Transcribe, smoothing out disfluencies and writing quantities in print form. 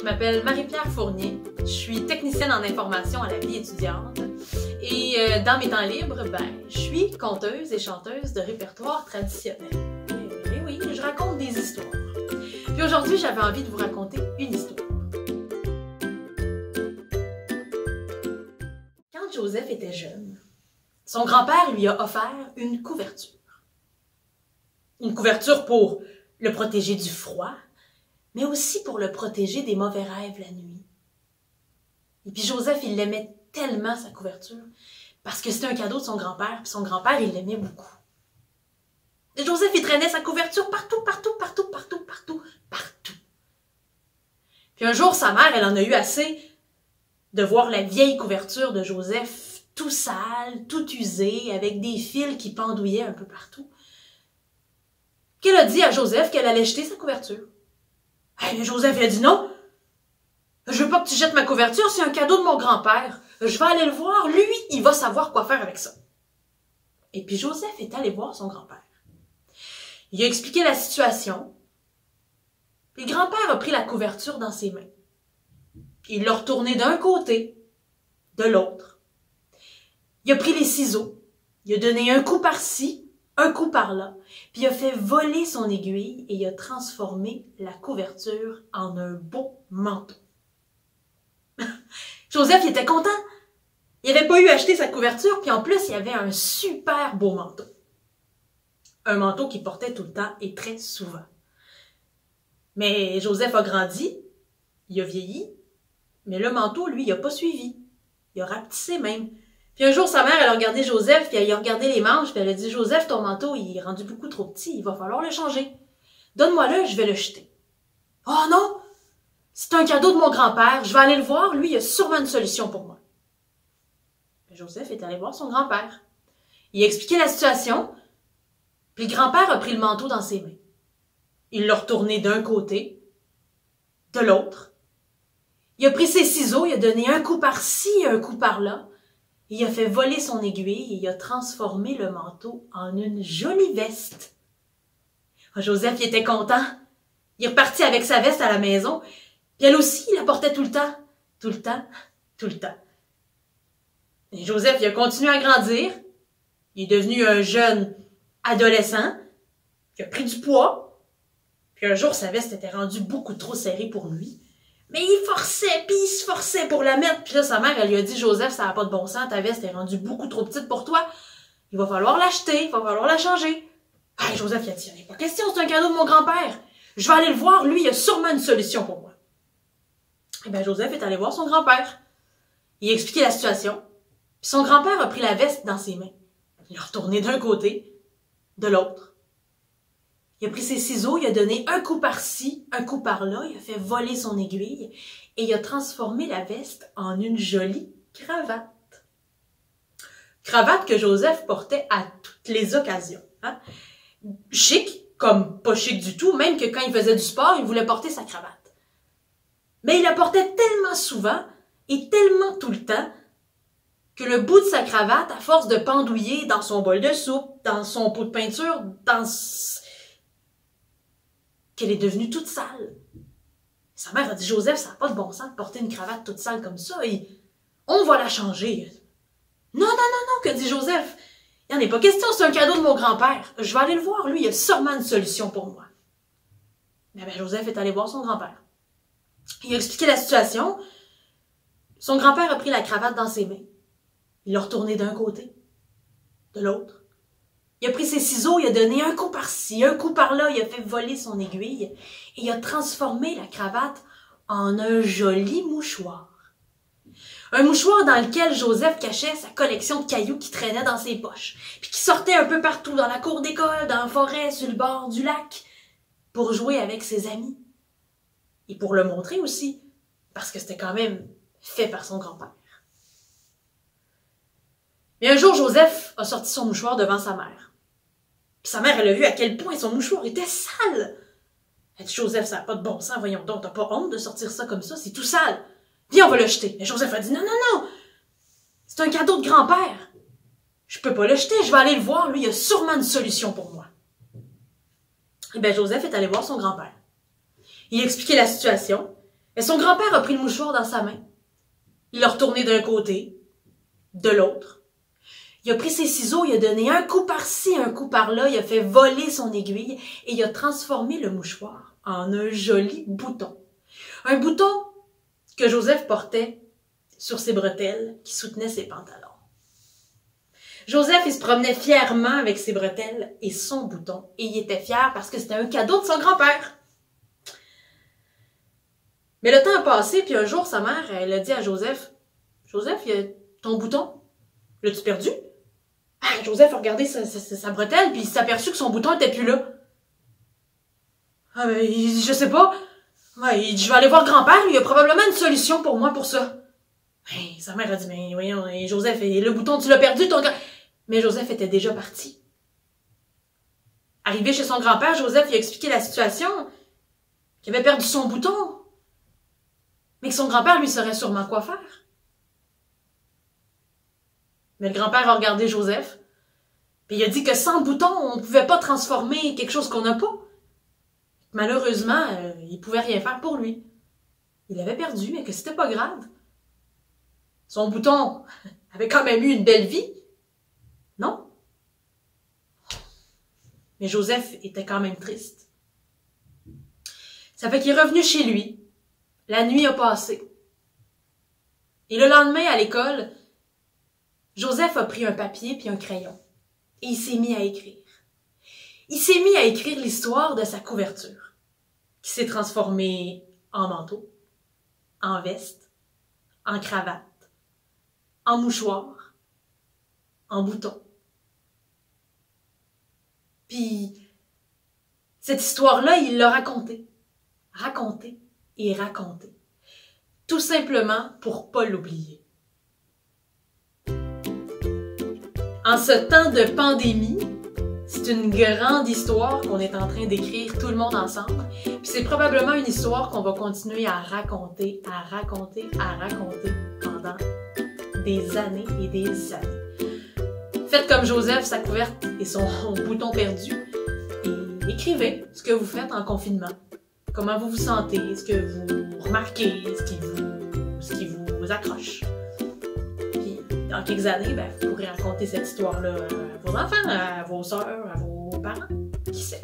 Je m'appelle Marie-Pierre Fournier, je suis technicienne en information à la vie étudiante et dans mes temps libres, je suis conteuse et chanteuse de répertoire traditionnel. Et oui, je raconte des histoires. Puis aujourd'hui, j'avais envie de vous raconter une histoire. Quand Joseph était jeune, son grand-père lui a offert une couverture. Une couverture pour le protéger du froid, mais aussi pour le protéger des mauvais rêves la nuit. Et puis Joseph, il l'aimait tellement, sa couverture, parce que c'était un cadeau de son grand-père, puis son grand-père, il l'aimait beaucoup. Et Joseph, il traînait sa couverture partout. Puis un jour, sa mère, elle en a eu assez de voir la vieille couverture de Joseph, tout sale, tout usé, avec des fils qui pendouillaient un peu partout, qu'elle a dit à Joseph qu'elle allait jeter sa couverture. Mais Joseph, il a dit non. Je veux pas que tu jettes ma couverture, c'est un cadeau de mon grand-père. Je vais aller le voir, lui, il va savoir quoi faire avec ça. Et puis Joseph est allé voir son grand-père. Il a expliqué la situation. Puis le grand-père a pris la couverture dans ses mains. Il l'a retournée d'un côté, de l'autre. Il a pris les ciseaux. Il a donné un coup par-ci, un coup par-là, puis il a fait voler son aiguille et il a transformé la couverture en un beau manteau. Joseph, il était content. Il n'avait pas eu à acheter sa couverture, puis en plus, il avait un super beau manteau. Un manteau qu'il portait tout le temps et très souvent. Mais Joseph a grandi, il a vieilli, mais le manteau, lui, il n'a pas suivi. Il a rapetissé même. Puis un jour, sa mère, elle a regardé Joseph, puis elle a regardé les manches, puis elle a dit « Joseph, ton manteau, il est rendu beaucoup trop petit, il va falloir le changer. Donne-moi-le, je vais le jeter. »« Oh non! C'est un cadeau de mon grand-père, je vais aller le voir, lui, il a sûrement une solution pour moi. » Joseph est allé voir son grand-père. Il a expliqué la situation, puis le grand-père a pris le manteau dans ses mains. Il l'a retourné d'un côté, de l'autre. Il a pris ses ciseaux, il a donné un coup par-ci, un coup par-là. Il a fait voler son aiguille et il a transformé le manteau en une jolie veste. Joseph, il était content. Il est reparti avec sa veste à la maison. Puis elle aussi, il la portait tout le temps. Tout le temps. Et Joseph, il a continué à grandir. Il est devenu un jeune adolescent. Il a pris du poids. Puis un jour, sa veste était rendue beaucoup trop serrée pour lui. Mais il forçait, puis il se forçait pour la mettre. Puis là, sa mère, elle lui a dit « Joseph, ça n'a pas de bon sens, ta veste est rendue beaucoup trop petite pour toi. Il va falloir l'acheter, il va falloir la changer. » Joseph, il a dit « Il n'y a pas question, c'est un cadeau de mon grand-père. Je vais aller le voir, lui, il a sûrement une solution pour moi. » Joseph est allé voir son grand-père. Il a expliqué la situation. Puis son grand-père a pris la veste dans ses mains. Il l'a retournée d'un côté, de l'autre. Il a pris ses ciseaux, il a donné un coup par-ci, un coup par-là, il a fait voler son aiguille et il a transformé la veste en une jolie cravate. Cravate que Joseph portait à toutes les occasions. Chic, comme pas chic du tout, même que quand il faisait du sport, il voulait porter sa cravate. Mais il la portait tellement souvent et tellement tout le temps que le bout de sa cravate, à force de pendouiller dans son bol de soupe, dans son pot de peinture, qu'elle est devenue toute sale. Sa mère a dit « Joseph, ça n'a pas de bon sens de porter une cravate toute sale comme ça, et on va la changer. » Non, que dit Joseph. Il n'y en a pas question, c'est un cadeau de mon grand-père. Je vais aller le voir, lui, il a sûrement une solution pour moi. Joseph est allé voir son grand-père. Il a expliqué la situation. Son grand-père a pris la cravate dans ses mains. Il l'a retournée d'un côté, de l'autre. Il a pris ses ciseaux, il a donné un coup par-ci, un coup par-là, il a fait voler son aiguille et il a transformé la cravate en un joli mouchoir. Un mouchoir dans lequel Joseph cachait sa collection de cailloux qui traînaient dans ses poches, puis qui sortait un peu partout, dans la cour d'école, dans la forêt, sur le bord du lac, pour jouer avec ses amis. Et pour le montrer aussi, parce que c'était quand même fait par son grand-père. Mais un jour, Joseph a sorti son mouchoir devant sa mère. Puis sa mère, elle a vu à quel point son mouchoir était sale. Elle dit « Joseph, ça n'a pas de bon sens, voyons donc, t'as pas honte de sortir ça comme ça, c'est tout sale. Viens, on va le jeter. » Et Joseph a dit « Non, c'est un cadeau de grand-père. Je peux pas le jeter, je vais aller le voir, lui, il a sûrement une solution pour moi. » Joseph est allé voir son grand-père. Il a expliqué la situation, Et son grand-père a pris le mouchoir dans sa main. Il l'a retourné d'un côté, de l'autre. Il a pris ses ciseaux, il a donné un coup par-ci, un coup par-là, il a fait voler son aiguille et il a transformé le mouchoir en un joli bouton. Un bouton que Joseph portait sur ses bretelles qui soutenaient ses pantalons. Joseph, il se promenait fièrement avec ses bretelles et son bouton et il était fier parce que c'était un cadeau de son grand-père. Mais le temps a passé, puis un jour, sa mère, elle a dit à Joseph, « Joseph, il y a ton bouton. L'as-tu perdu? » Ah, Joseph a regardé sa bretelle, puis il s'est aperçu que son bouton était plus là. Ah, ben, il dit, « Je sais pas. » Ouais, il dit, « Je vais aller voir grand-père, il y a probablement une solution pour moi pour ça. » Sa mère a dit, « Mais voyons, Joseph, le bouton, tu l'as perdu, ton grand... » Mais Joseph était déjà parti. Arrivé chez son grand-père, Joseph lui a expliqué la situation, qu'il avait perdu son bouton, mais que son grand-père lui saurait sûrement quoi faire. Mais le grand-père a regardé Joseph, puis il a dit que sans bouton, on ne pouvait pas transformer quelque chose qu'on n'a pas. Malheureusement, il ne pouvait rien faire pour lui. Il l'avait perdu, mais que c'était pas grave. Son bouton avait quand même eu une belle vie, non? Mais Joseph était quand même triste. Ça fait qu'il est revenu chez lui. La nuit a passé. Et le lendemain, à l'école, Joseph a pris un papier puis un crayon. Et il s'est mis à écrire. Il s'est mis à écrire l'histoire de sa couverture, qui s'est transformée en manteau, en veste, en cravate, en mouchoir, en bouton. Puis, cette histoire-là, il l'a racontée. Racontée et racontée. Tout simplement pour pas l'oublier. En ce temps de pandémie, c'est une grande histoire qu'on est en train d'écrire tout le monde ensemble. Puis c'est probablement une histoire qu'on va continuer à raconter pendant des années et des années. Faites comme Joseph, sa couverte et son bouton perdu. Et écrivez ce que vous faites en confinement. Comment vous vous sentez, ce que vous remarquez, ce qui vous accroche. Puis, dans quelques années, vous pourrez raconter cette histoire-là à vos enfants, à vos sœurs, à vos parents. Qui sait?